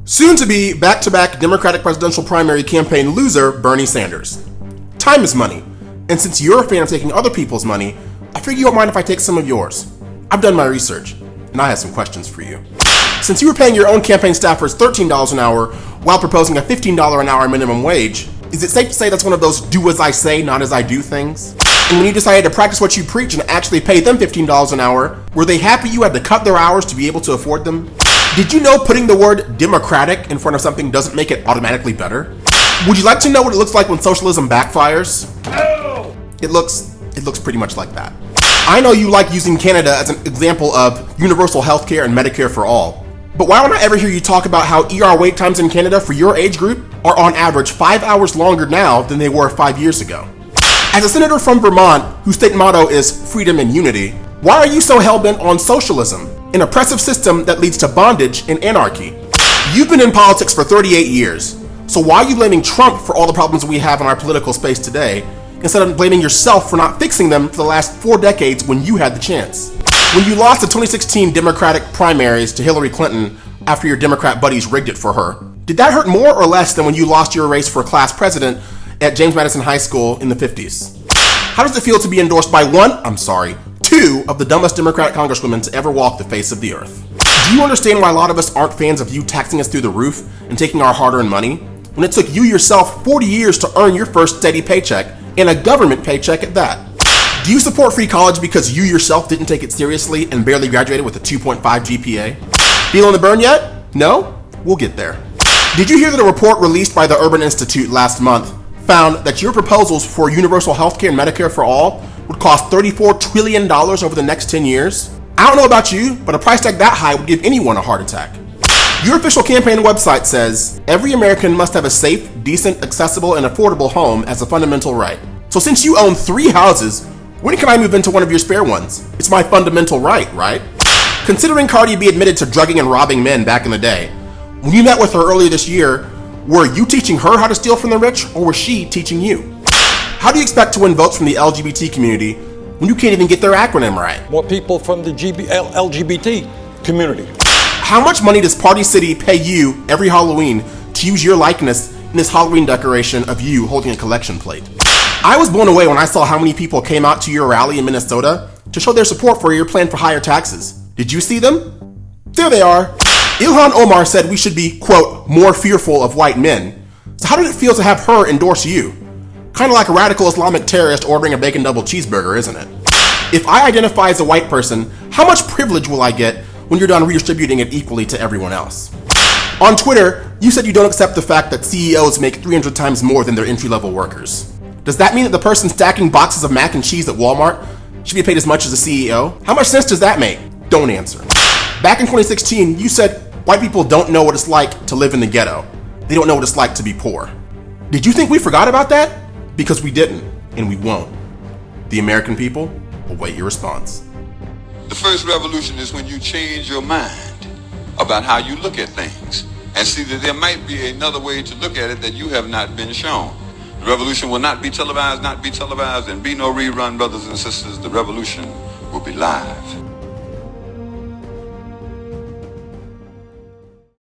Soon to be back-to-back Democratic presidential primary campaign loser, Bernie Sanders. Time is money, and since you're a fan of taking other people's money, I figure you won't mind if I take some of yours. I've done my research, and I have some questions for you. Since you were paying your own campaign staffers $13 an hour while proposing a $15 an hour minimum wage, is it safe to say that's one of those do as I say, not as I do things? And when you decided to practice what you preach and actually pay them $15 an hour, were they happy you had to cut their hours to be able to afford them? Did you know putting the word democratic in front of something doesn't make it automatically better? Would you like to know what it looks like when socialism backfires? Oh. It looks pretty much like that. I know you like using Canada as an example of universal healthcare and Medicare for all. But why don't I ever hear you talk about how ER wait times in Canada for your age group are on average 5 hours longer now than they were 5 years ago? As a senator from Vermont, whose state motto is freedom and unity, why are you so hell-bent on socialism, an oppressive system that leads to bondage and anarchy? You've been in politics for 38 years, so why are you blaming Trump for all the problems we have in our political space today, instead of blaming yourself for not fixing them for the last 4 decades when you had the chance? When you lost the 2016 Democratic primaries to Hillary Clinton after your Democrat buddies rigged it for her, did that hurt more or less than when you lost your race for class president at James Madison High School in the 50s? How does it feel to be endorsed by two of the dumbest Democratic congresswomen to ever walk the face of the earth? Do you understand why a lot of us aren't fans of you taxing us through the roof and taking our hard-earned money, when it took you yourself 40 years to earn your first steady paycheck, and a government paycheck at that? Do you support free college because you yourself didn't take it seriously and barely graduated with a 2.5 GPA? Feeling the burn yet? No? We'll get there. Did you hear that a report released by the Urban Institute last month found that your proposals for universal healthcare and Medicare for all would cost $34 trillion over the next 10 years? I don't know about you, but a price tag that high would give anyone a heart attack. Your official campaign website says, every American must have a safe, decent, accessible, and affordable home as a fundamental right. So since you own 3 houses, when can I move into one of your spare ones? It's my fundamental right, right? Considering Cardi B admitted to drugging and robbing men back in the day, when you met with her earlier this year, were you teaching her how to steal from the rich, or was she teaching you? How do you expect to win votes from the LGBT community when you can't even get their acronym right? More people from the LGBT community. How much money does Party City pay you every Halloween to use your likeness in this Halloween decoration of you holding a collection plate? I was blown away when I saw how many people came out to your rally in Minnesota to show their support for your plan for higher taxes. Did you see them? There they are. Ilhan Omar said we should be, quote, more fearful of white men. So how did it feel to have her endorse you? Kind of like a radical Islamic terrorist ordering a bacon double cheeseburger, isn't it? If I identify as a white person, how much privilege will I get when you're done redistributing it equally to everyone else? On Twitter, you said you don't accept the fact that CEOs make 300 times more than their entry-level workers. Does that mean that the person stacking boxes of mac and cheese at Walmart should be paid as much as the CEO? How much sense does that make? Don't answer. Back in 2016, you said white people don't know what it's like to live in the ghetto. They don't know what it's like to be poor. Did you think we forgot about that? Because we didn't, and we won't. The American people will wait your response. The first revolution is when you change your mind about how you look at things and see that there might be another way to look at it that you have not been shown. The revolution will not be televised, and be no rerun, brothers and sisters. The revolution will be live.